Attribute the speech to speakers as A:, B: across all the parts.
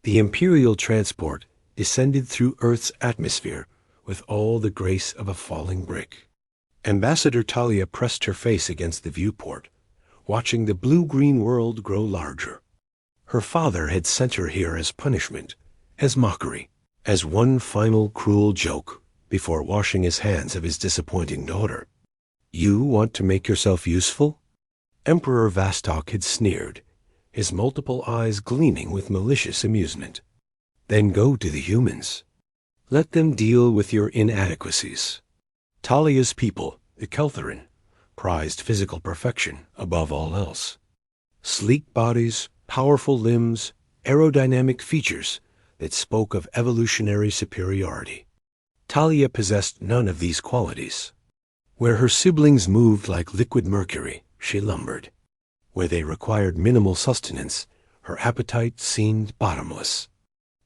A: The Imperial transport descended through Earth's atmosphere with all the grace of a falling brick. Ambassador Talia pressed her face against the viewport, watching the blue-green world grow larger. Her father had sent her here as punishment, as mockery, as one final cruel joke before washing his hands of his disappointing daughter. You want to make yourself useful? Emperor Vastok had sneered, his multiple eyes gleaming with malicious amusement. Then go to the humans. Let them deal with your inadequacies. Talia's people, the Keltherin, prized physical perfection above all else. Sleek bodies, powerful limbs, aerodynamic features that spoke of evolutionary superiority. Talia possessed none of these qualities. Where her siblings moved like liquid mercury, she lumbered. Where they required minimal sustenance, her appetite seemed bottomless.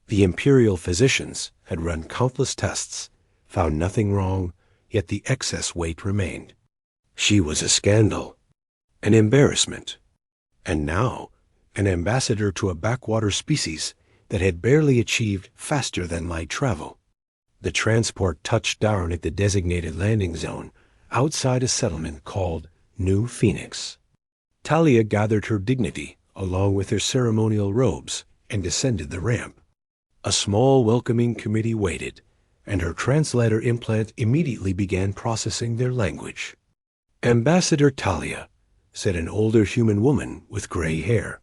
A: The Imperial physicians had run countless tests, found nothing wrong, yet the excess weight remained. She was a scandal, an embarrassment, and now an ambassador to a backwater species that had barely achieved faster-than-light travel. The transport touched down at the designated landing zone outside a settlement called New Phoenix. Talia gathered her dignity along with her ceremonial robes and descended the ramp. A small welcoming committee waited, and her translator implant immediately began processing their language. Ambassador Talia, said an older human woman with gray hair.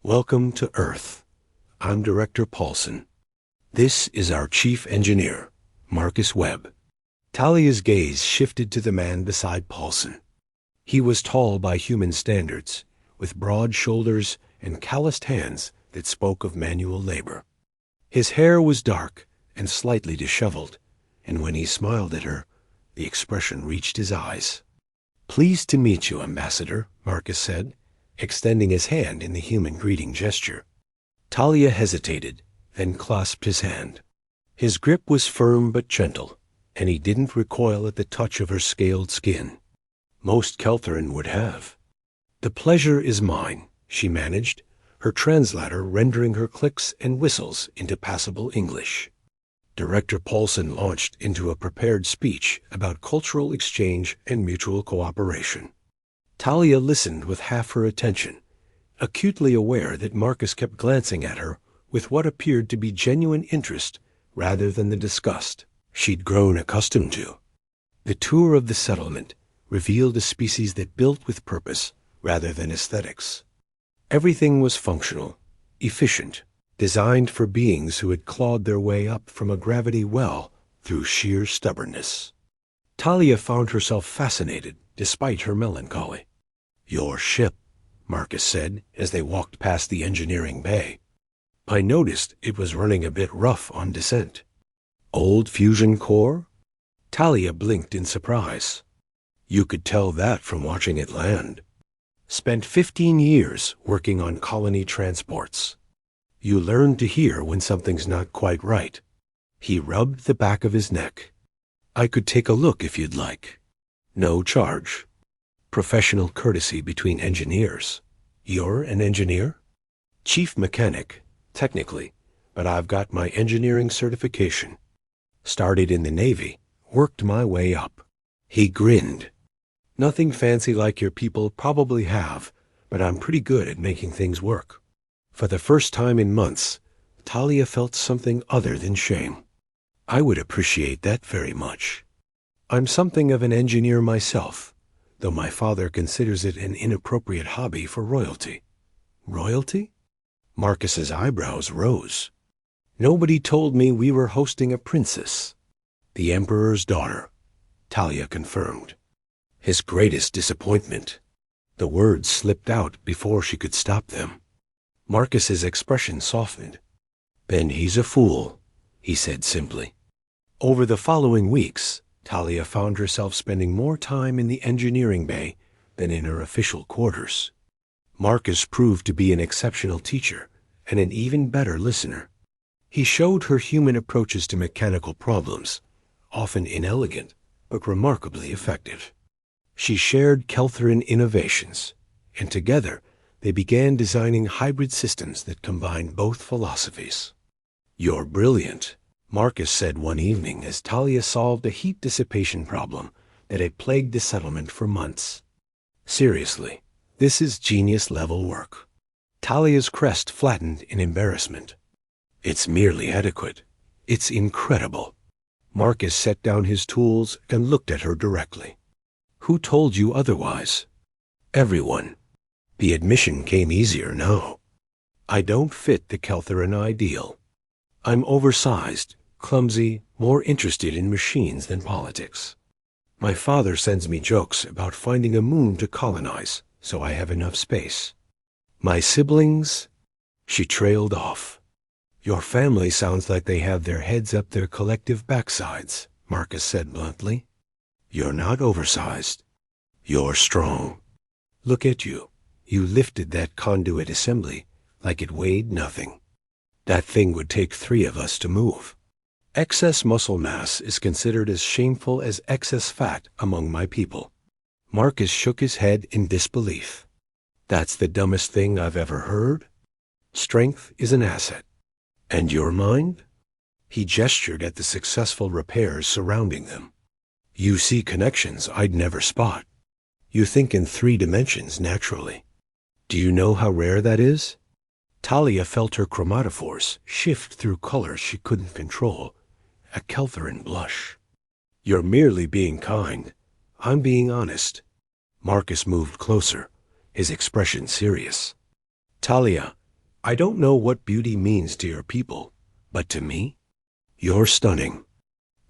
A: Welcome to Earth. I'm Director Paulson. This is our chief engineer, Marcus Webb. Talia's gaze shifted to the man beside Paulson. He was tall by human standards, with broad shoulders and calloused hands that spoke of manual labor. His hair was dark and slightly disheveled, and when he smiled at her, the expression reached his eyes. Pleased to meet you, Ambassador, Marcus said, extending his hand in the human greeting gesture. Talia hesitated, then clasped his hand. His grip was firm but gentle, and he didn't recoil at the touch of her scaled skin. Most Keltherin would have. The pleasure is mine, she managed, her translator rendering her clicks and whistles into passable English. Director Paulson launched into a prepared speech about cultural exchange and mutual cooperation. Talia listened with half her attention, acutely aware that Marcus kept glancing at her with what appeared to be genuine interest rather than the disgust she'd grown accustomed to. The tour of the settlement revealed a species that built with purpose rather than aesthetics. Everything was functional, efficient, designed for beings who had clawed their way up from a gravity well through sheer stubbornness. Talia found herself fascinated despite her melancholy. Your ship, Marcus said as they walked past the engineering bay. I noticed it was running a bit rough on descent. Old fusion core? Talia blinked in surprise. You could tell that from watching it land. Spent 15 years working on colony transports. You learn to hear when something's not quite right. He rubbed the back of his neck. I could take a look if you'd like. No charge. Professional courtesy between engineers. You're an engineer? Chief mechanic, technically, but I've got my engineering certification. Started in the Navy, worked my way up. He grinned. Nothing fancy like your people probably have, but I'm pretty good at making things work. For the first time in months, Talia felt something other than shame. I would appreciate that very much. I'm something of an engineer myself, though my father considers it an inappropriate hobby for royalty. Royalty? Marcus's eyebrows rose. Nobody told me we were hosting a princess. The Emperor's daughter, Talia confirmed. His greatest disappointment. The words slipped out before she could stop them. Marcus's expression softened. Then he's a fool, he said simply. Over the following weeks, Talia found herself spending more time in the engineering bay than in her official quarters. Marcus proved to be an exceptional teacher and an even better listener. He showed her human approaches to mechanical problems, often inelegant, but remarkably effective. She shared Keltherin innovations, and together they began designing hybrid systems that combined both philosophies. "You're brilliant," Marcus said one evening as Talia solved a heat dissipation problem that had plagued the settlement for months. "Seriously, this is genius-level work." Talia's crest flattened in embarrassment. "It's merely adequate. It's incredible." Marcus set down his tools and looked at her directly. "Who told you otherwise?" "Everyone. The admission came easier now. I don't fit the Keltheran ideal. I'm oversized, clumsy, more interested in machines than politics. My father sends me jokes about finding a moon to colonize, so I have enough space. My siblings—" She trailed off. "Your family sounds like they have their heads up their collective backsides," Marcus said bluntly. "You're not oversized. You're strong. Look at you. You lifted that conduit assembly like it weighed nothing. That thing would take 3 of us to move. Excess muscle mass is considered as shameful as excess fat among my people." Marcus shook his head in disbelief. "That's the dumbest thing I've ever heard. Strength is an asset. And your mind?" He gestured at the successful repairs surrounding them. "You see connections I'd never spot. You think in 3 dimensions naturally. Do you know how rare that is?" Talia felt her chromatophores shift through colors she couldn't control, a Keltheran blush. "You're merely being kind. I'm being honest." Marcus moved closer, his expression serious. "Talia, I don't know what beauty means to your people, but to me, you're stunning.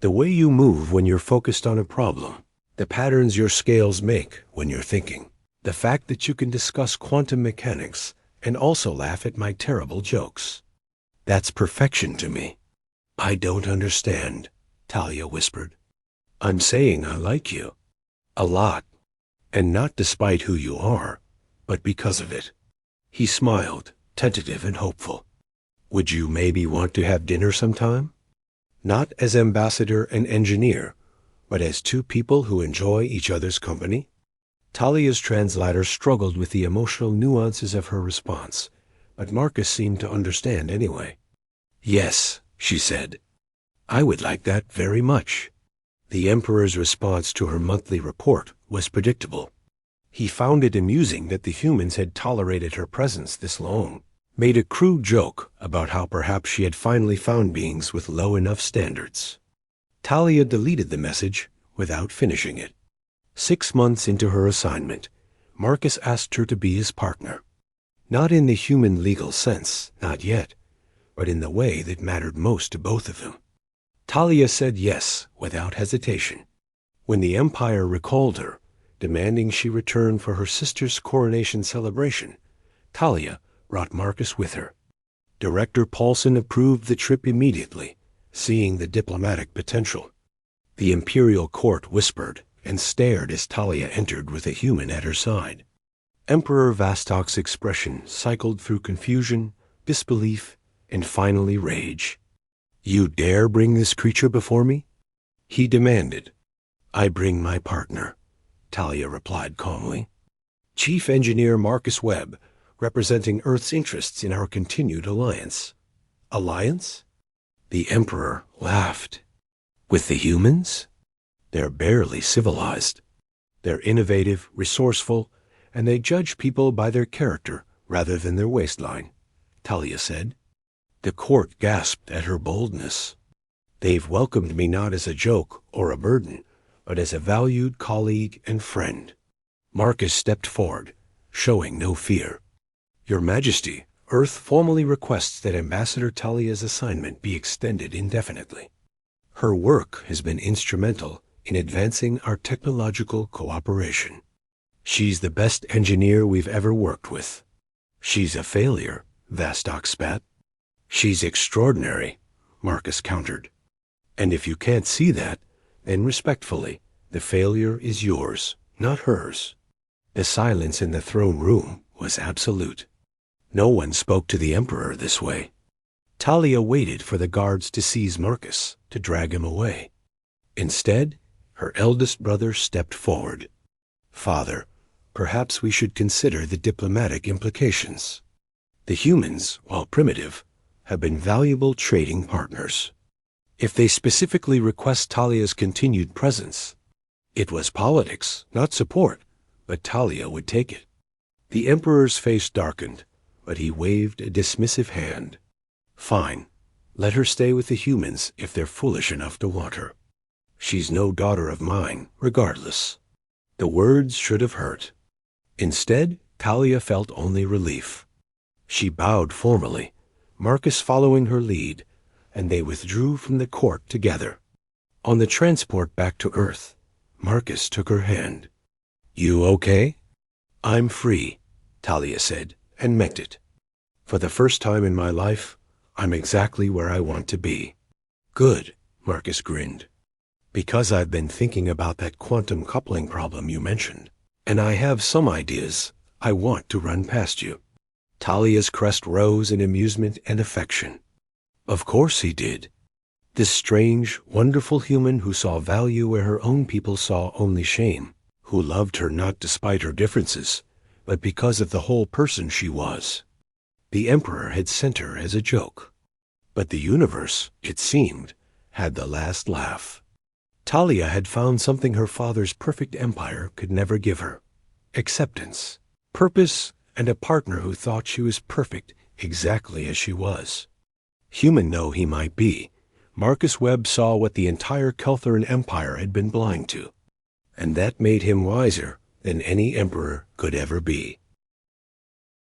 A: The way you move when you're focused on a problem, the patterns your scales make when you're thinking, the fact that you can discuss quantum mechanics and also laugh at my terrible jokes. That's perfection to me." "I don't understand," Talia whispered. "I'm saying I like you. A lot. And not despite who you are, but because of it." He smiled, tentative and hopeful. "Would you maybe want to have dinner sometime? Not as ambassador and engineer, but as 2 people who enjoy each other's company?" Talia's translator struggled with the emotional nuances of her response, but Marcus seemed to understand anyway. "Yes," she said. "I would like that very much." The Emperor's response to her monthly report was predictable. He found it amusing that the humans had tolerated her presence this long, made a crude joke about how perhaps she had finally found beings with low enough standards. Talia deleted the message without finishing it. 6 months into her assignment, Marcus asked her to be his partner. Not in the human legal sense, not yet, but in the way that mattered most to both of them. Talia said yes without hesitation. When the Empire recalled her, demanding she return for her sister's coronation celebration, Talia brought Marcus with her. Director Paulson approved the trip immediately, seeing the diplomatic potential. The Imperial Court whispered and stared as Talia entered with a human at her side. Emperor Vostok's expression cycled through confusion, disbelief, and finally rage. "You dare bring this creature before me?" he demanded. "I bring my partner," Talia replied calmly. "Chief Engineer Marcus Webb, representing Earth's interests in our continued alliance." "Alliance?" The Emperor laughed. "With the humans? They're barely civilized. They're innovative, resourceful, and they judge people by their character rather than their waistline," Talia said. The court gasped at her boldness. "They've welcomed me not as a joke or a burden, but as a valued colleague and friend." Marcus stepped forward, showing no fear. "Your Majesty, Earth formally requests that Ambassador Talia's assignment be extended indefinitely. Her work has been instrumental in advancing our technological cooperation. She's the best engineer we've ever worked with." "She's a failure," Vostok spat. "She's extraordinary," Marcus countered. "And if you can't see that, then respectfully, the failure is yours, not hers." The silence in the throne room was absolute. No one spoke to the Emperor this way. Talia waited for the guards to seize Marcus, to drag him away. Instead, her eldest brother stepped forward. "Father, perhaps we should consider the diplomatic implications. The humans, while primitive, have been valuable trading partners. If they specifically request Talia's continued presence, it was politics, not support, but Talia would take it. The Emperor's face darkened, but he waved a dismissive hand. Fine. Let her stay with the humans if they're foolish enough to want her. She's no daughter of mine, regardless. The words should have hurt. Instead, Talia felt only relief. She bowed formally, Marcus following her lead, and they withdrew from the court together. On the transport back to Earth, Marcus took her hand. "You okay?" "I'm free," Talia said, and meant it. "For the first time in my life, I'm exactly where I want to be." "Good," Marcus grinned. "Because I've been thinking about that quantum coupling problem you mentioned, and I have some ideas I want to run past you." Talia's crest rose in amusement and affection. Of course he did. This strange, wonderful human who saw value where her own people saw only shame, who loved her not despite her differences, but because of the whole person she was. The Emperor had sent her as a joke. But the universe, it seemed, had the last laugh. Talia had found something her father's perfect empire could never give her: acceptance, purpose, and a partner who thought she was perfect exactly as she was. Human though he might be, Marcus Webb saw what the entire Keltheran Empire had been blind to, and that made him wiser than any emperor could ever be.